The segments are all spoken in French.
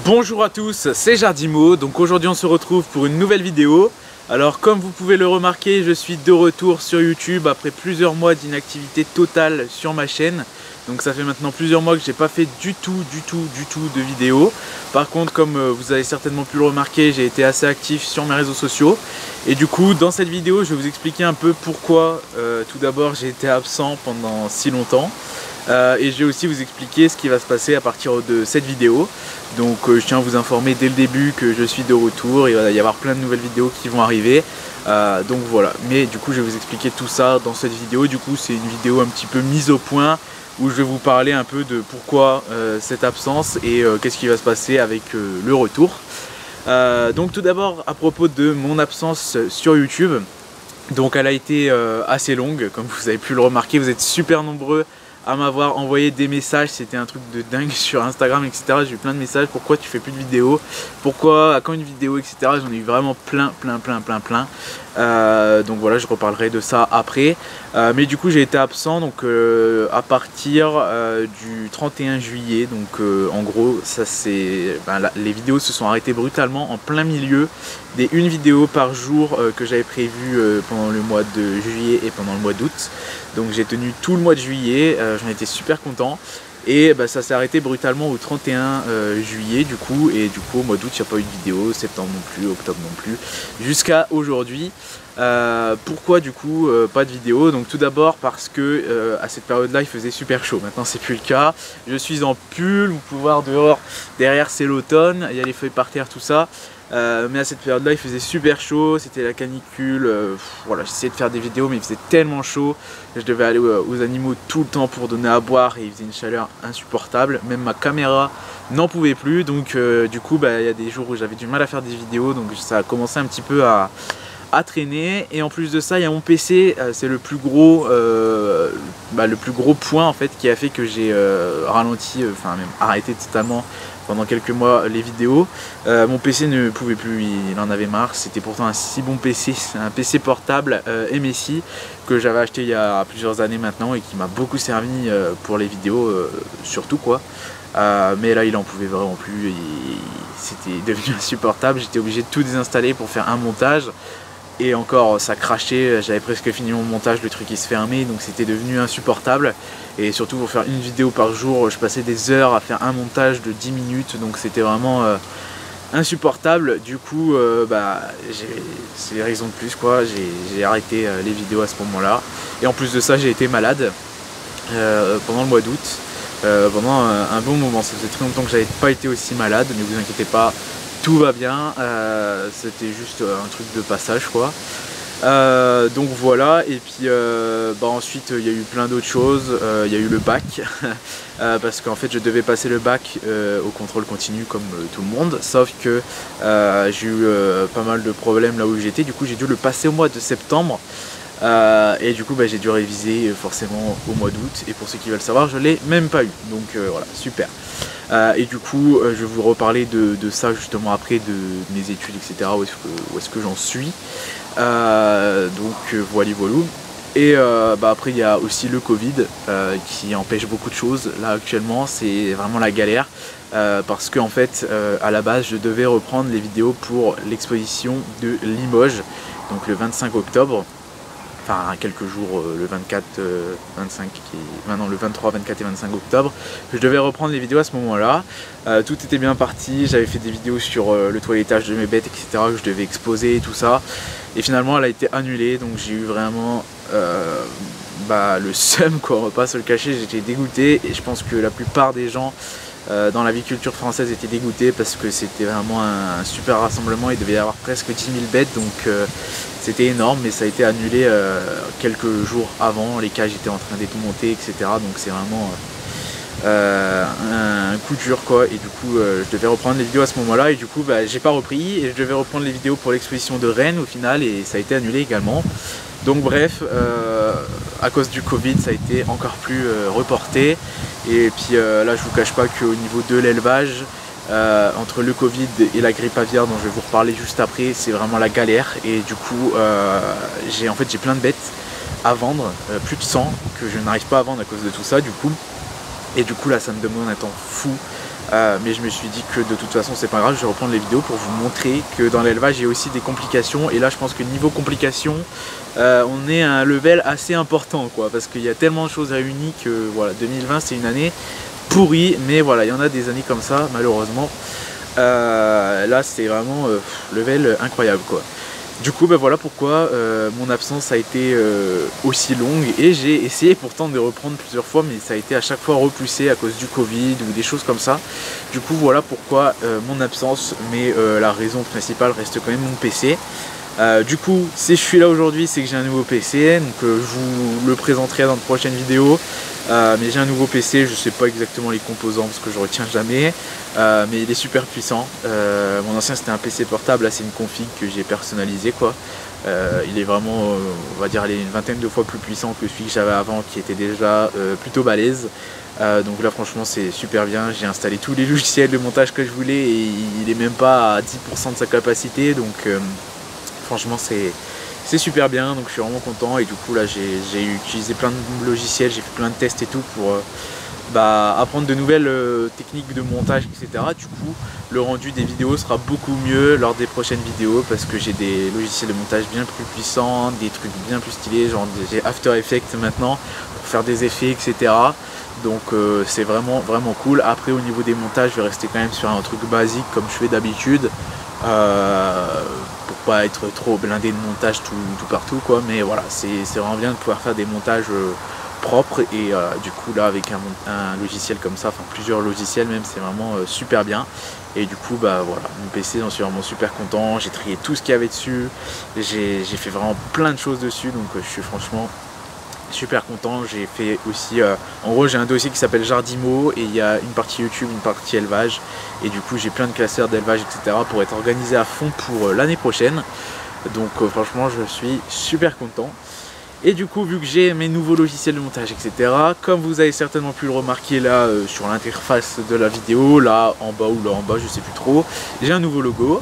Bonjour à tous, c'est Jardimo. Donc aujourd'hui on se retrouve pour une nouvelle vidéo. Alors comme vous pouvez le remarquer, je suis de retour sur YouTube après plusieurs mois d'inactivité totale sur ma chaîne. Donc ça fait maintenant plusieurs mois que j'ai pas fait du tout de vidéos. Par contre, comme vous avez certainement pu le remarquer, j'ai été assez actif sur mes réseaux sociaux. Et du coup dans cette vidéo je vais vous expliquer un peu pourquoi tout d'abord j'ai été absent pendant si longtemps. Et je vais aussi vous expliquer ce qui va se passer à partir de cette vidéo. Donc je tiens à vous informer dès le début que je suis de retour. Il va y avoir plein de nouvelles vidéos qui vont arriver. Donc voilà, mais du coup je vais vous expliquer tout ça dans cette vidéo. Du coup c'est une vidéo un petit peu mise au point où je vais vous parler un peu de pourquoi cette absence et qu'est-ce qui va se passer avec le retour. Donc tout d'abord à propos de mon absence sur YouTube. Donc elle a été assez longue, comme vous avez pu le remarquer, vous êtes super nombreux à m'avoir envoyé des messages, c'était un truc de dingue sur Instagram, etc. J'ai eu plein de messages, pourquoi tu fais plus de vidéos, pourquoi, à quand une vidéo, etc. J'en ai eu vraiment plein. Donc voilà, je reparlerai de ça après. Mais du coup j'ai été absent donc à partir du 31 juillet. Donc en gros, ça c'est les vidéos se sont arrêtées brutalement en plein milieu des une vidéo par jour que j'avais prévu pendant le mois de juillet et pendant le mois d'août. Donc j'ai tenu tout le mois de juillet, j'en étais super content. Et ça s'est arrêté brutalement au 31 juillet du coup. Et du coup au mois d'août il n'y a pas eu de vidéo, septembre non plus, octobre non plus, jusqu'à aujourd'hui. Pourquoi du coup pas de vidéo? Donc tout d'abord parce que à cette période là il faisait super chaud. Maintenant c'est plus le cas, je suis en pull, vous pouvez voir dehors, derrière c'est l'automne, il y a les feuilles par terre, tout ça. Mais à cette période là il faisait super chaud, c'était la canicule, voilà, j'essayais de faire des vidéos mais il faisait tellement chaud, je devais aller aux animaux tout le temps pour donner à boire et il faisait une chaleur insupportable, même ma caméra n'en pouvait plus. Donc du coup il y a des jours où j'avais du mal à faire des vidéos, donc ça a commencé un petit peu à traîner. Et en plus de ça il y a mon PC, c'est le plus gros point en fait qui a fait que j'ai ralenti, enfin même arrêté totalement pendant quelques mois les vidéos. Mon PC ne pouvait plus, il en avait marre. C'était pourtant un si bon PC, c'est un PC portable MSI que j'avais acheté il y a plusieurs années maintenant et qui m'a beaucoup servi pour les vidéos surtout quoi. Mais là il en pouvait vraiment plus, c'était devenu insupportable. J'étais obligé de tout désinstaller pour faire un montage. Et encore ça crachait, j'avais presque fini mon montage, le truc il se fermait, donc c'était devenu insupportable. Et surtout pour faire une vidéo par jour, je passais des heures à faire un montage de 10 minutes, donc c'était vraiment insupportable. Du coup c'est les raisons de plus quoi, j'ai arrêté les vidéos à ce moment là. Et en plus de ça j'ai été malade pendant le mois d'août, pendant un bon moment. Ça faisait très longtemps que j'avais pas été aussi malade, mais vous inquiétez pas, tout va bien, c'était juste un truc de passage quoi. Donc voilà, et puis ensuite il y a eu plein d'autres choses. Il y a eu le bac parce qu'en fait je devais passer le bac au contrôle continu comme tout le monde, sauf que j'ai eu pas mal de problèmes là où j'étais. Du coup j'ai dû le passer au mois de septembre. Et du coup j'ai dû réviser forcément au mois d'août, et pour ceux qui veulent savoir je l'ai même pas eu, donc voilà, super. Et du coup je vais vous reparler de ça justement après, de mes études etc, où est-ce que j'en suis. Donc voilà. Et après il y a aussi le Covid qui empêche beaucoup de choses. Là actuellement c'est vraiment la galère parce qu'en fait à la base je devais reprendre les vidéos pour l'exposition de Limoges, donc le 25 octobre. Enfin quelques jours, le 24, 25, maintenant le 23, 24 et 25 octobre, je devais reprendre les vidéos à ce moment-là. Tout était bien parti, j'avais fait des vidéos sur le toilettage de mes bêtes, etc. que je devais exposer et tout ça. Et finalement elle a été annulée, donc j'ai eu vraiment le seum quoi, on va pas se le cacher, j'étais dégoûté. Et je pense que la plupart des gens dans la culture française étaient dégoûtés parce que c'était vraiment un super rassemblement. Il devait y avoir presque 10 000 bêtes, donc c'était énorme, mais ça a été annulé quelques jours avant. Les cages étaient en train d'être montées, etc. Donc c'est vraiment un coup dur quoi. Et du coup je devais reprendre les vidéos à ce moment là, et du coup j'ai pas repris, et je devais reprendre les vidéos pour l'exposition de Rennes au final, et ça a été annulé également. Donc bref, à cause du Covid ça a été encore plus reporté. Et puis là je vous cache pas qu'au niveau de l'élevage, entre le Covid et la grippe aviaire dont je vais vous reparler juste après, c'est vraiment la galère. Et du coup j'ai plein de bêtes à vendre, plus de 100 que je n'arrive pas à vendre à cause de tout ça du coup. Et du coup là ça me demande un temps fou mais je me suis dit que de toute façon c'est pas grave, je vais reprendre les vidéos pour vous montrer que dans l'élevage il y a aussi des complications, et là je pense que niveau complications on est à un level assez important quoi, parce qu'il y a tellement de choses réunies que voilà, 2020 c'est une année pourrie, mais voilà, il y en a des années comme ça malheureusement. Là c'est vraiment level incroyable quoi. Du coup voilà pourquoi mon absence a été aussi longue, et j'ai essayé pourtant de reprendre plusieurs fois, mais ça a été à chaque fois repoussé à cause du Covid ou des choses comme ça. Du coup voilà pourquoi mon absence, mais la raison principale reste quand même mon PC. Du coup si je suis là aujourd'hui c'est que j'ai un nouveau PC, donc je vous le présenterai dans de prochaines vidéos. Mais j'ai un nouveau PC, je sais pas exactement les composants parce que je retiens jamais, mais il est super puissant. Mon ancien c'était un PC portable, là c'est une config que j'ai personnalisée quoi. Il est vraiment, on va dire, une vingtaine de fois plus puissant que celui que j'avais avant, qui était déjà plutôt balèze. Donc là franchement c'est super bien, j'ai installé tous les logiciels de montage que je voulais et il est même pas à 10% de sa capacité, donc franchement c'est super bien, donc je suis vraiment content. Et du coup là j'ai utilisé plein de logiciels, j'ai fait plein de tests et tout pour apprendre de nouvelles techniques de montage, etc. Du coup le rendu des vidéos sera beaucoup mieux lors des prochaines vidéos, parce que j'ai des logiciels de montage bien plus puissants, des trucs bien plus stylés, genre j'ai After Effects maintenant pour faire des effets, etc. Donc c'est vraiment cool. Après au niveau des montages je vais rester quand même sur un truc basique comme je fais d'habitude, pour pas être trop blindé de montage tout partout quoi, mais voilà, c'est vraiment bien de pouvoir faire des montages propres, et du coup là avec un logiciel comme ça, enfin plusieurs logiciels même, c'est vraiment super bien. Et du coup voilà, mon PC, j'en suis vraiment super content, j'ai trié tout ce qu'il y avait dessus, j'ai fait vraiment plein de choses dessus, donc je suis franchement super content. J'ai fait aussi, en gros j'ai un dossier qui s'appelle Jardimo, et il y a une partie YouTube, une partie élevage, et du coup j'ai plein de classeurs d'élevage, etc. pour être organisé à fond pour l'année prochaine. Donc franchement je suis super content. Et du coup vu que j'ai mes nouveaux logiciels de montage, etc., comme vous avez certainement pu le remarquer là sur l'interface de la vidéo, là en bas ou là en bas je sais plus trop, j'ai un nouveau logo.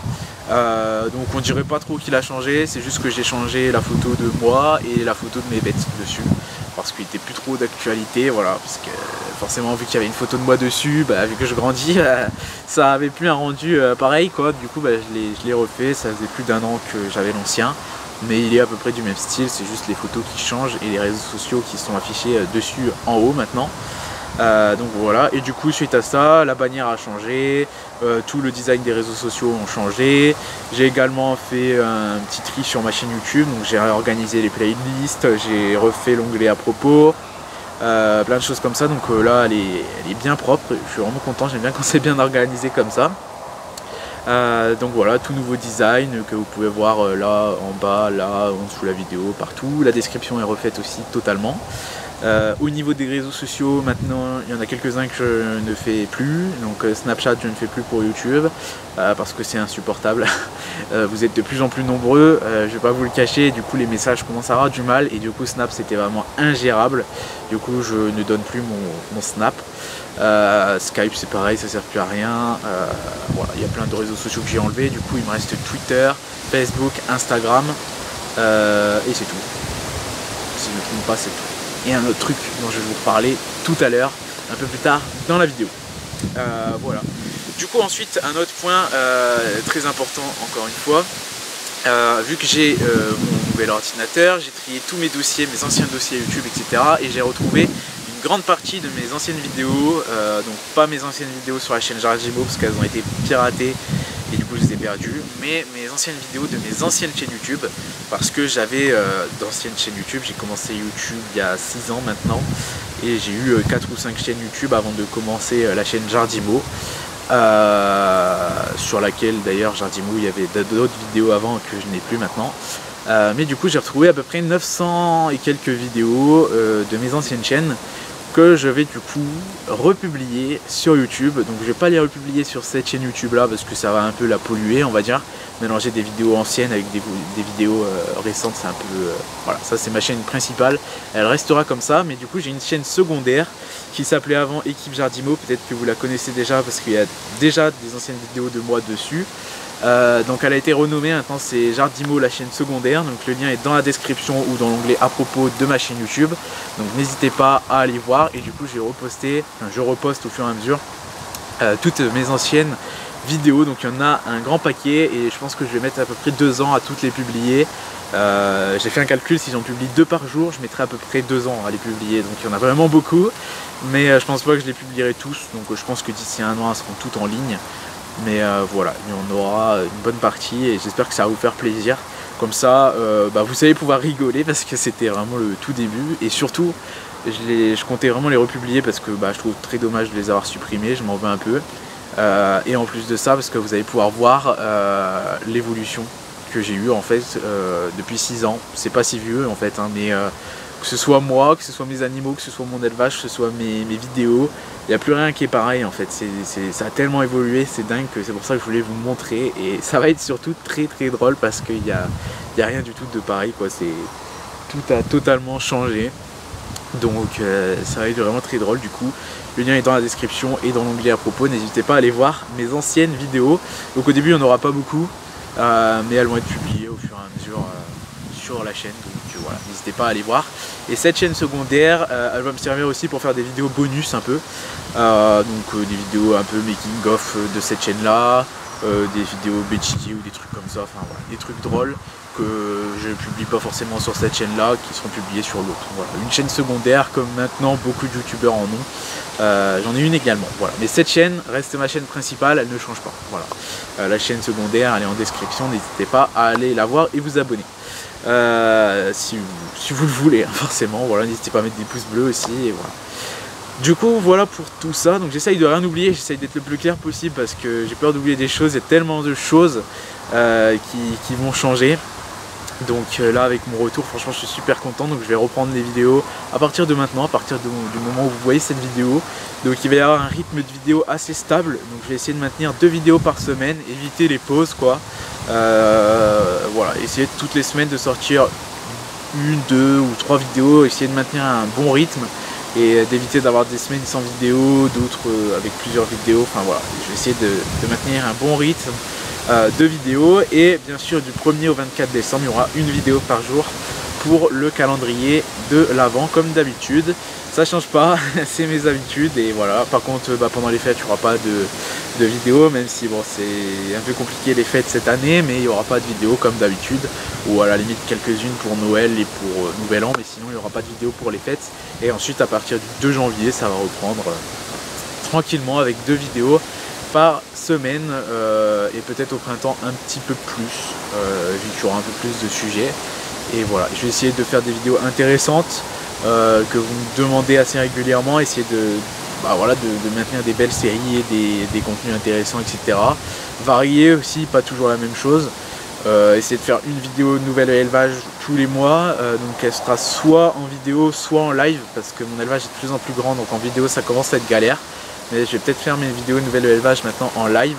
Donc on dirait pas trop qu'il a changé, c'est juste que j'ai changé la photo de moi et la photo de mes bêtes dessus, parce qu'il était plus trop d'actualité, voilà, parce que forcément vu qu'il y avait une photo de moi dessus, vu que je grandis, ça avait plus un rendu pareil quoi. Du coup je l'ai refait, ça faisait plus d'1 an que j'avais l'ancien, mais il est à peu près du même style, c'est juste les photos qui changent et les réseaux sociaux qui sont affichés dessus en haut maintenant. Donc voilà, et du coup suite à ça la bannière a changé, tout le design des réseaux sociaux ont changé. J'ai également fait un petit tri sur ma chaîne YouTube, donc j'ai réorganisé les playlists, j'ai refait l'onglet à propos, plein de choses comme ça. Donc là elle est bien propre, je suis vraiment content, j'aime bien quand c'est bien organisé comme ça. Donc voilà, tout nouveau design que vous pouvez voir là en bas, là en dessous de la vidéo, partout. La description est refaite aussi totalement. Au niveau des réseaux sociaux, maintenant il y en a quelques-uns que je ne fais plus. Donc Snapchat je ne fais plus pour YouTube parce que c'est insupportable. Vous êtes de plus en plus nombreux, je vais pas vous le cacher, du coup les messages commencent à avoir du mal, et du coup Snap c'était vraiment ingérable. Du coup je ne donne plus mon Snap. Skype c'est pareil, ça sert plus à rien. Voilà, il y a plein de réseaux sociaux que j'ai enlevés. Du coup il me reste Twitter, Facebook, Instagram, et c'est tout. Si je ne me trompe pas, c'est tout. Et un autre truc dont je vais vous reparler tout à l'heure, un peu plus tard dans la vidéo. Voilà. Du coup ensuite un autre point très important encore une fois, vu que j'ai mon nouvel ordinateur, j'ai trié tous mes dossiers, mes anciens dossiers YouTube, etc. et j'ai retrouvé une grande partie de mes anciennes vidéos, donc pas mes anciennes vidéos sur la chaîne Jardimo parce qu'elles ont été piratées et du coup je les ai perdues, mais mes anciennes vidéos de mes anciennes chaînes YouTube, parce que j'avais d'anciennes chaînes YouTube. J'ai commencé YouTube il y a 6 ans maintenant, et j'ai eu 4 ou 5 chaînes YouTube avant de commencer la chaîne Jardimo, sur laquelle d'ailleurs Jardimo il y avait d'autres vidéos avant que je n'ai plus maintenant. Mais du coup j'ai retrouvé à peu près 900 et quelques vidéos de mes anciennes chaînes que je vais du coup republier sur YouTube. Donc je vais pas les republier sur cette chaîne YouTube là parce que ça va un peu la polluer, on va dire. Mélanger des vidéos anciennes avec des vidéos récentes, c'est un peu... voilà, ça c'est ma chaîne principale, elle restera comme ça. Mais du coup j'ai une chaîne secondaire qui s'appelait avant Équipe Jardimo, peut-être que vous la connaissez déjà parce qu'il y a déjà des anciennes vidéos de moi dessus. Donc elle a été renommée, maintenant c'est Jardimo la chaîne secondaire, donc le lien est dans la description ou dans l'onglet à propos de ma chaîne YouTube, donc n'hésitez pas à aller voir. Et du coup j'ai reposté, enfin, je reposte au fur et à mesure toutes mes anciennes vidéos. Donc il y en a un grand paquet et je pense que je vais mettre à peu près 2 ans à toutes les publier. J'ai fait un calcul, si j'en publie 2 par jour, je mettrai à peu près 2 ans à les publier. Donc il y en a vraiment beaucoup, mais je pense pas que je les publierai tous. Donc je pense que d'ici 1 an elles seront toutes en ligne. Mais voilà, il y en aura une bonne partie et j'espère que ça va vous faire plaisir. Comme ça, vous allez pouvoir rigoler parce que c'était vraiment le tout début. Et surtout, je comptais vraiment les republier parce que je trouve très dommage de les avoir supprimés, je m'en veux un peu. Et en plus de ça, parce que vous allez pouvoir voir l'évolution que j'ai eue en fait depuis 6 ans. C'est pas si vieux en fait, hein, mais que ce soit moi, que ce soit mes animaux, que ce soit mon élevage, que ce soit mes vidéos, il n'y a plus rien qui est pareil en fait. Ça a tellement évolué, c'est dingue que c'est pour ça que je voulais vous montrer. Et ça va être surtout très très drôle parce qu'il n'y a rien du tout de pareil, quoi. Tout a totalement changé. Donc ça va être vraiment très drôle du coup. Le lien est dans la description et dans l'onglet à propos. N'hésitez pas à aller voir mes anciennes vidéos. Donc au début il n'y en aura pas beaucoup, mais elles vont être publiées au fur et à mesure sur la chaîne. Donc voilà, n'hésitez pas à aller voir. Et cette chaîne secondaire, elle va me servir aussi pour faire des vidéos bonus un peu. Des vidéos un peu making of de cette chaîne là, des vidéos BTT ou des trucs comme ça. Enfin voilà, des trucs drôles que je ne publie pas forcément sur cette chaîne là, qui seront publiés sur l'autre. Voilà, une chaîne secondaire comme maintenant beaucoup de youtubeurs en ont. J'en ai une également, voilà. Mais cette chaîne reste ma chaîne principale, elle ne change pas. Voilà. La chaîne secondaire, elle est en description, n'hésitez pas à aller la voir et vous abonner. Si vous le voulez, hein, forcément, voilà, n'hésitez pas à mettre des pouces bleus aussi, et voilà. Du coup, voilà pour tout ça. Donc j'essaye de rien oublier, j'essaye d'être le plus clair possible parce que j'ai peur d'oublier des choses. Il y a tellement de choses qui vont changer. Donc là, avec mon retour, franchement je suis super content. Donc je vais reprendre les vidéos à partir de maintenant, à partir du moment où vous voyez cette vidéo. Donc il va y avoir un rythme de vidéo assez stable. Donc je vais essayer de maintenir 2 vidéos par semaine, éviter les pauses quoi. Voilà, essayer toutes les semaines de sortir 1, 2 ou 3 vidéos, essayer de maintenir un bon rythme et d'éviter d'avoir des semaines sans vidéo, d'autres avec plusieurs vidéos. Enfin voilà, je vais essayer de maintenir un bon rythme de vidéos. Et bien sûr du 1er au 24 décembre, il y aura une vidéo par jour pour le calendrier de l'Avent comme d'habitude. Ça change pas, c'est mes habitudes. Et voilà, par contre pendant les fêtes il n'y aura pas de vidéo, même si bon c'est un peu compliqué les fêtes cette année, mais il n'y aura pas de vidéo comme d'habitude, ou à la limite quelques-unes pour Noël et pour Nouvel An, mais sinon il n'y aura pas de vidéo pour les fêtes. Et ensuite à partir du 2 janvier ça va reprendre tranquillement avec 2 vidéos par semaine, et peut-être au printemps un petit peu plus, vu qu'il y aura un peu plus de sujets. Et voilà, je vais essayer de faire des vidéos intéressantes que vous me demandez assez régulièrement, essayer de maintenir des belles séries et des contenus intéressants, etc. Varier aussi, pas toujours la même chose. Essayer de faire une vidéo nouvelle élevage tous les mois, donc elle sera soit en vidéo soit en live, parce que mon élevage est de plus en plus grand, donc en vidéo ça commence à être galère. Mais je vais peut-être faire mes vidéos nouvelles élevage maintenant en live.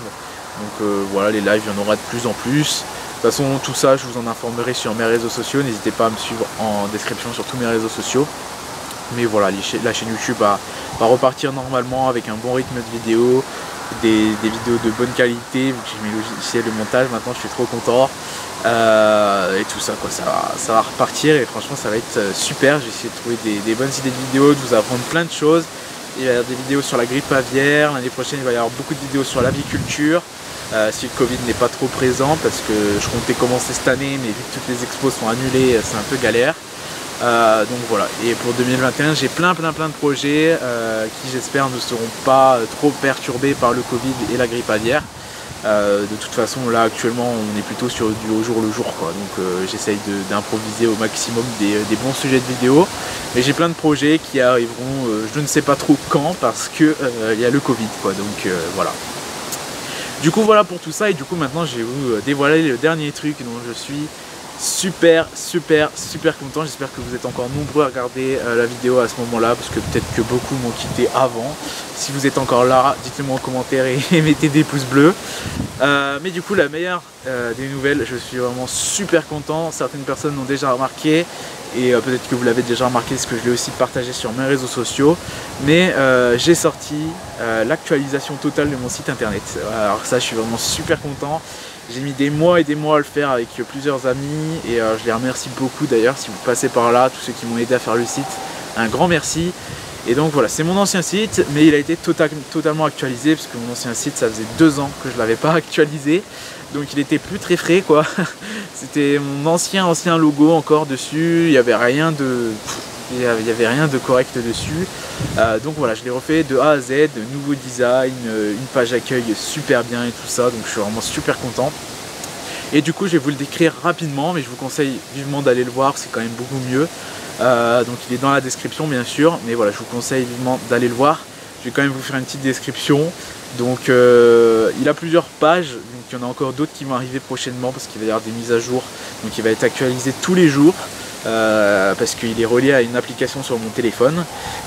Donc voilà, les lives il y en aura de plus en plus. De toute façon tout ça je vous en informerai sur mes réseaux sociaux, n'hésitez pas à me suivre en description sur tous mes réseaux sociaux. Mais voilà, la chaîne YouTube va repartir normalement avec un bon rythme de vidéos, des vidéos de bonne qualité, vu que j'ai mes logiciels de montage, maintenant je suis trop content. Et tout ça quoi, ça va repartir et franchement ça va être super. J'ai essayé de trouver des bonnes idées de vidéos, de vous apprendre plein de choses. Il va y avoir des vidéos sur la grippe aviaire, l'année prochaine il va y avoir beaucoup de vidéos sur l'aviculture, si le Covid n'est pas trop présent, parce que je comptais commencer cette année, mais vu que toutes les expos sont annulées, c'est un peu galère. Donc voilà, et pour 2021 j'ai plein de projets qui j'espère ne seront pas trop perturbés par le Covid et la grippe aviaire. De toute façon là actuellement on est plutôt sur du au jour le jour quoi, donc j'essaye d'improviser au maximum des bons sujets de vidéo, mais j'ai plein de projets qui arriveront je ne sais pas trop quand, parce que il y a le Covid quoi, donc voilà. Du coup voilà pour tout ça, et du coup maintenant je vais vous dévoiler le dernier truc dont je suis super content. J'espère que vous êtes encore nombreux à regarder la vidéo à ce moment là, parce que peut-être que beaucoup m'ont quitté avant. Si vous êtes encore là, dites-le moi en commentaire et mettez des pouces bleus. Mais du coup la meilleure des nouvelles, je suis vraiment super content. Certaines personnes l'ont déjà remarqué, et peut-être que vous l'avez déjà remarqué parce que je l'ai aussi partagé sur mes réseaux sociaux, mais j'ai sorti l'actualisation totale de mon site internet. Alors ça je suis vraiment super content. J'ai mis des mois et des mois à le faire avec plusieurs amis, et je les remercie beaucoup d'ailleurs. Si vous passez par là, tous ceux qui m'ont aidé à faire le site, un grand merci. Et donc voilà, c'est mon ancien site, mais il a été totalement actualisé, parce que mon ancien site, ça faisait 2 ans que je ne l'avais pas actualisé. Donc il était plus très frais quoi. C'était mon ancien logo encore dessus, il n'y avait rien de correct dessus. Donc voilà, je l'ai refait de A à Z, de nouveau design, une page accueil super bien et tout ça, donc je suis vraiment super content. Et du coup je vais vous le décrire rapidement, mais je vous conseille vivement d'aller le voir, c'est quand même beaucoup mieux. Donc il est dans la description bien sûr, mais voilà, je vous conseille vivement d'aller le voir. Je vais quand même vous faire une petite description. Donc il a plusieurs pages, donc il y en a encore d'autres qui vont arriver prochainement parce qu'il va y avoir des mises à jour. Donc il va être actualisé tous les jours parce qu'il est relié à une application sur mon téléphone.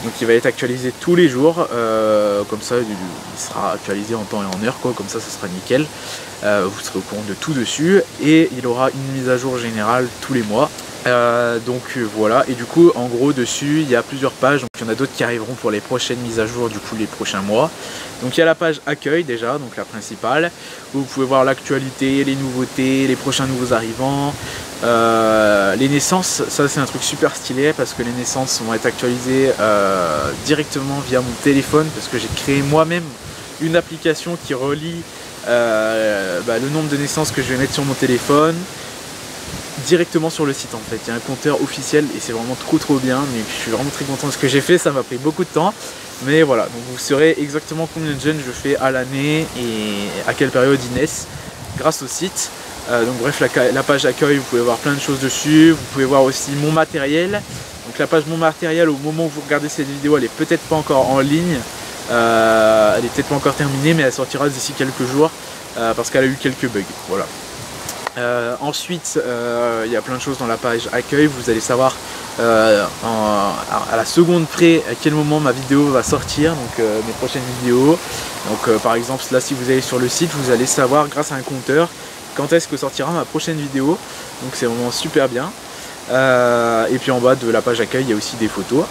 Donc il va être actualisé tous les jours, comme ça il sera actualisé en temps et en heure quoi, comme ça sera nickel. Vous serez au courant de tout dessus et il aura une mise à jour générale tous les mois. Donc voilà, et du coup en gros dessus il y a plusieurs pages, donc il y en a d'autres qui arriveront pour les prochaines mises à jour, du coup les prochains mois. Donc il y a la page accueil déjà, donc la principale, où vous pouvez voir l'actualité, les nouveautés, les prochains nouveaux arrivants, les naissances. Ça c'est un truc super stylé parce que les naissances vont être actualisées directement via mon téléphone, parce que j'ai créé moi-même une application qui relie le nombre de naissances que je vais mettre sur mon téléphone directement sur le site en fait. Il y a un compteur officiel et c'est vraiment trop bien, mais je suis vraiment très content de ce que j'ai fait. Ça m'a pris beaucoup de temps, mais voilà, donc vous saurez exactement combien de jeunes je fais à l'année et à quelle période ils naissent grâce au site. Donc bref, la page accueil, vous pouvez voir plein de choses dessus. Vous pouvez voir aussi mon matériel. Donc la page mon matériel, au moment où vous regardez cette vidéo, elle est peut-être pas encore en ligne, elle est peut-être pas encore terminée, mais elle sortira d'ici quelques jours parce qu'elle a eu quelques bugs. Voilà. Ensuite il y a plein de choses dans la page accueil. Vous allez savoir à la seconde près à quel moment ma vidéo va sortir, donc mes prochaines vidéos. Donc par exemple là, si vous allez sur le site, vous allez savoir grâce à un compteur quand est-ce que sortira ma prochaine vidéo, donc c'est vraiment super bien. Et puis en bas de la page accueil il y a aussi des photos.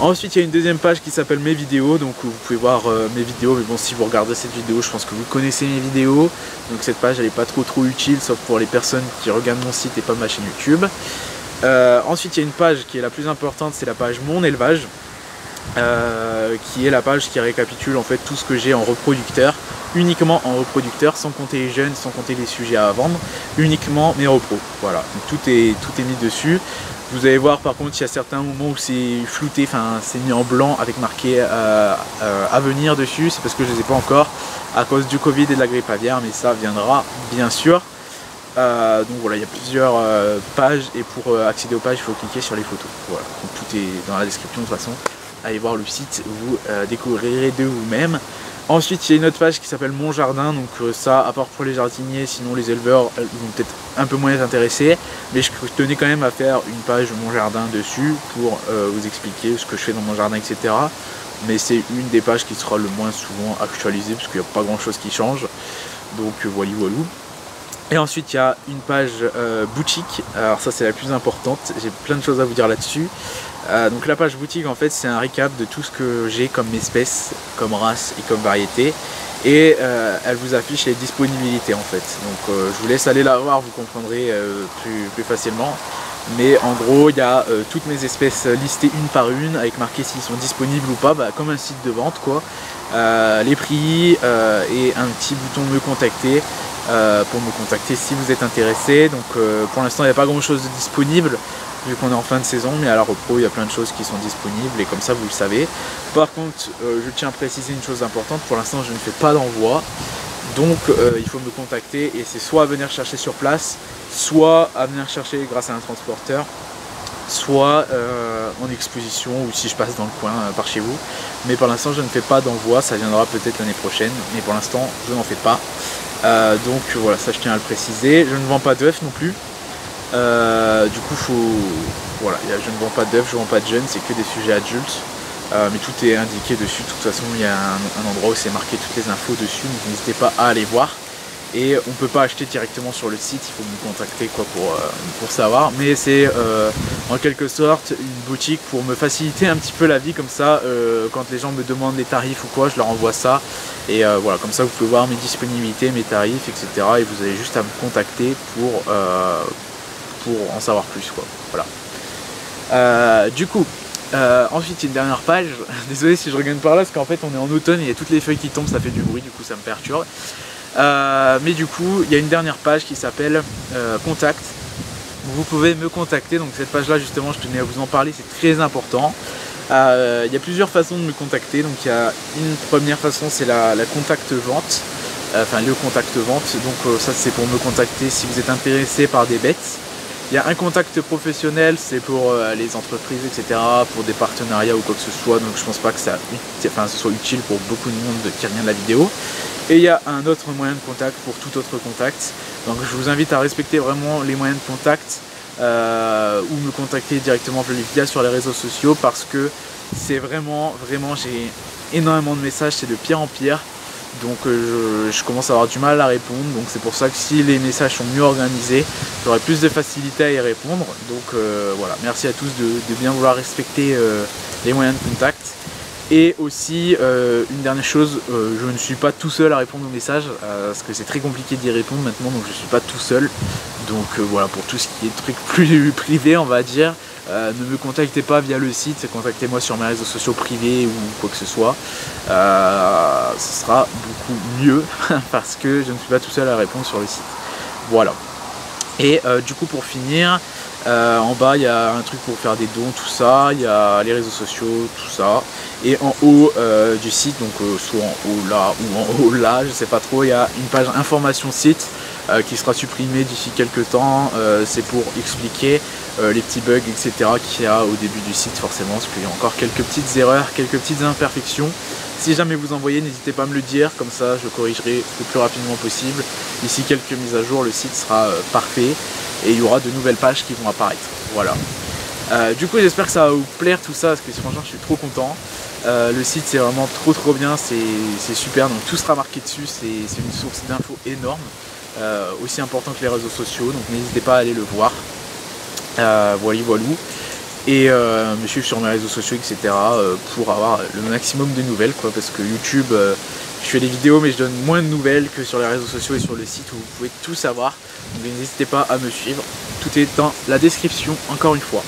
Ensuite il y a une deuxième page qui s'appelle mes vidéos, donc où vous pouvez voir mes vidéos, mais bon, si vous regardez cette vidéo je pense que vous connaissez mes vidéos, donc cette page elle n'est pas trop utile sauf pour les personnes qui regardent mon site et pas ma chaîne YouTube. Ensuite il y a une page qui est la plus importante, c'est la page mon élevage, qui est la page qui récapitule en fait tout ce que j'ai en reproducteur, uniquement en reproducteur, sans compter les jeunes, sans compter les sujets à vendre, uniquement mes repros. Voilà, donc tout est mis dessus. Vous allez voir par contre il y a certains moments où c'est flouté, enfin c'est mis en blanc avec marqué à venir dessus, c'est parce que je ne les ai pas encore à cause du Covid et de la grippe aviaire, mais ça viendra bien sûr. Donc voilà, il y a plusieurs pages et pour accéder aux pages il faut cliquer sur les photos. Voilà, donc tout est dans la description de toute façon. Allez voir le site, vous découvrirez de vous-même. Ensuite il y a une autre page qui s'appelle mon jardin, donc ça à part pour les jardiniers, sinon les éleveurs vont peut-être un peu moins être intéressés, mais je tenais quand même à faire une page mon jardin dessus pour vous expliquer ce que je fais dans mon jardin, etc. Mais c'est une des pages qui sera le moins souvent actualisée parce qu'il n'y a pas grand chose qui change, donc voilà. Et ensuite il y a une page boutique, alors ça c'est la plus importante, j'ai plein de choses à vous dire là-dessus. Donc la page boutique en fait c'est un récap de tout ce que j'ai comme espèce, comme race et comme variété, et elle vous affiche les disponibilités en fait. Donc je vous laisse aller la voir, vous comprendrez plus facilement. Mais en gros il y a toutes mes espèces listées une par une avec marqué s'ils sont disponibles ou pas, comme un site de vente quoi. Les prix et un petit bouton me contacter pour me contacter si vous êtes intéressé. Donc pour l'instant il n'y a pas grand chose de disponible vu qu'on est en fin de saison, mais à la repro il y a plein de choses qui sont disponibles et comme ça vous le savez. Par contre je tiens à préciser une chose importante, pour l'instant je ne fais pas d'envoi, donc il faut me contacter et c'est soit à venir chercher sur place, soit à venir chercher grâce à un transporteur, soit en exposition ou si je passe dans le coin par chez vous. Mais pour l'instant je ne fais pas d'envoi, ça viendra peut-être l'année prochaine, mais pour l'instant je n'en fais pas. Donc voilà, ça je tiens à le préciser. Je ne vends pas d'œufs non plus. Du coup voilà, je ne vends pas d'œufs, je ne vends pas de jeunes, c'est que des sujets adultes. Mais tout est indiqué dessus, de toute façon il y a un endroit où c'est marqué toutes les infos dessus, donc n'hésitez pas à aller voir. Et on ne peut pas acheter directement sur le site, il faut me contacter quoi pour savoir. Mais c'est en quelque sorte une boutique pour me faciliter un petit peu la vie, comme ça quand les gens me demandent des tarifs ou quoi, je leur envoie ça. Et voilà, comme ça vous pouvez voir mes disponibilités, mes tarifs, etc. Et vous avez juste à me contacter pour en savoir plus quoi. Voilà. Du coup, Ensuite, une dernière page. Désolé si je regarde par là, parce qu'en fait, on est en automne et il y a toutes les feuilles qui tombent, ça fait du bruit, du coup, ça me perturbe. Mais du coup, il y a une dernière page qui s'appelle Contact. Vous pouvez me contacter, donc cette page-là, justement, je tenais à vous en parler, c'est très important. Il y a plusieurs façons de me contacter. Donc, il y a une première façon, c'est la contact vente. Enfin, le contact vente. Donc, ça, c'est pour me contacter si vous êtes intéressé par des bêtes. Il y a un contact professionnel, c'est pour les entreprises, etc., pour des partenariats ou quoi que ce soit, donc je pense pas que ce soit utile pour beaucoup de monde qui regarde la vidéo. Et il y a un autre moyen de contact pour tout autre contact, donc je vous invite à respecter vraiment les moyens de contact ou me contacter directement via sur les réseaux sociaux, parce que c'est vraiment, j'ai énormément de messages, c'est de pire en pire. Donc je commence à avoir du mal à répondre, donc c'est pour ça que si les messages sont mieux organisés, j'aurai plus de facilité à y répondre. Donc voilà, merci à tous de bien vouloir respecter les moyens de contact. Et aussi une dernière chose, je ne suis pas tout seul à répondre aux messages, parce que c'est très compliqué d'y répondre maintenant, donc je ne suis pas tout seul. Donc voilà, pour tout ce qui est truc plus privé, on va dire, ne me contactez pas via le site, contactez-moi sur mes réseaux sociaux privés ou quoi que ce soit. Ce sera beaucoup mieux parce que je ne suis pas tout seul à répondre sur le site. Voilà. Et du coup, pour finir, en bas il y a un truc pour faire des dons, tout ça, il y a les réseaux sociaux, tout ça. Et en haut du site, donc soit en haut là ou en haut là, je sais pas trop, il y a une page information site qui sera supprimée d'ici quelques temps. C'est pour expliquer les petits bugs, etc. qu'il y a au début du site, forcément, parce qu'il y a encore quelques petites erreurs, quelques petites imperfections. Si jamais vous en voyez, n'hésitez pas à me le dire, comme ça je corrigerai le plus rapidement possible. D'ici quelques mises à jour, le site sera parfait et il y aura de nouvelles pages qui vont apparaître. Voilà. Du coup, j'espère que ça va vous plaire tout ça, parce que franchement je suis trop content. Le site c'est vraiment trop bien, c'est super, donc tout sera marqué dessus, c'est une source d'infos énorme, aussi important que les réseaux sociaux, donc n'hésitez pas à aller le voir. Voilou. Et me suivre sur mes réseaux sociaux, etc. Pour avoir le maximum de nouvelles, quoi, parce que YouTube, je fais des vidéos mais je donne moins de nouvelles que sur les réseaux sociaux et sur le site où vous pouvez tout savoir. Donc n'hésitez pas à me suivre, tout est dans la description encore une fois.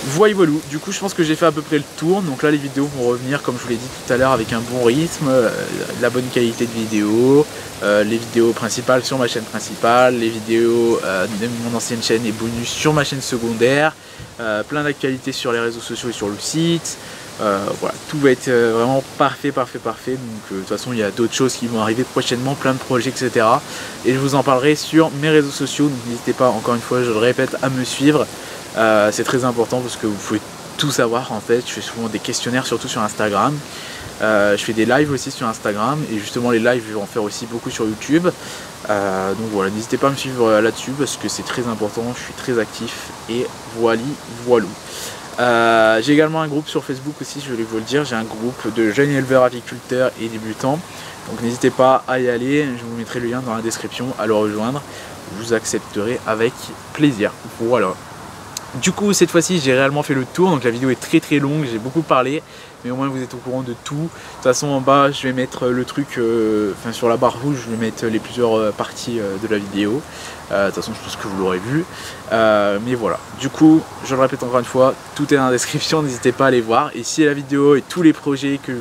Voilou, du coup je pense que j'ai fait à peu près le tour, donc là les vidéos vont revenir comme je vous l'ai dit tout à l'heure avec un bon rythme, la bonne qualité de vidéo, les vidéos principales sur ma chaîne principale, les vidéos de mon ancienne chaîne et bonus sur ma chaîne secondaire, plein d'actualités sur les réseaux sociaux et sur le site. Voilà, tout va être vraiment parfait, donc de toute façon il y a d'autres choses qui vont arriver prochainement, plein de projets, etc. Et je vous en parlerai sur mes réseaux sociaux, donc n'hésitez pas, encore une fois je le répète, à me suivre. C'est très important parce que vous pouvez tout savoir en fait. Je fais souvent des questionnaires, surtout sur Instagram. Je fais des lives aussi sur Instagram, et justement les lives je vais en faire aussi beaucoup sur YouTube. Donc voilà, n'hésitez pas à me suivre là-dessus parce que c'est très important, je suis très actif. Et voilou. J'ai également un groupe sur Facebook aussi, je voulais vous le dire. J'ai un groupe de jeunes éleveurs, aviculteurs et débutants. Donc n'hésitez pas à y aller, je vous mettrai le lien dans la description, à le rejoindre. Je vous accepterai avec plaisir. Voilà. Du coup cette fois-ci j'ai réellement fait le tour, donc la vidéo est très longue, j'ai beaucoup parlé, mais au moins vous êtes au courant de tout. De toute façon en bas je vais mettre le truc, sur la barre rouge je vais mettre les plusieurs parties de la vidéo. De toute façon je pense que vous l'aurez vu, mais voilà. Du coup je le répète encore une fois, tout est dans la description, n'hésitez pas à aller voir. Et si la vidéo et tous les projets que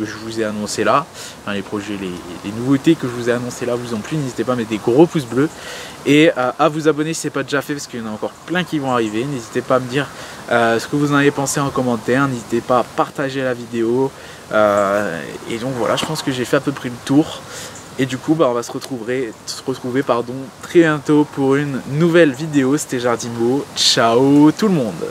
je vous ai annoncés là, enfin les projets, les nouveautés que je vous ai annoncées là vous ont plu, n'hésitez pas à mettre des gros pouces bleus et à vous abonner si ce n'est pas déjà fait, parce qu'il y en a encore plein qui vont arriver. N'hésitez pas à me dire ce que vous en avez pensé en commentaire, n'hésitez pas à partager la vidéo, et donc voilà, je pense que j'ai fait à peu près le tour. Et du coup on va se retrouver très bientôt pour une nouvelle vidéo. C'était Jardimbo, ciao tout le monde.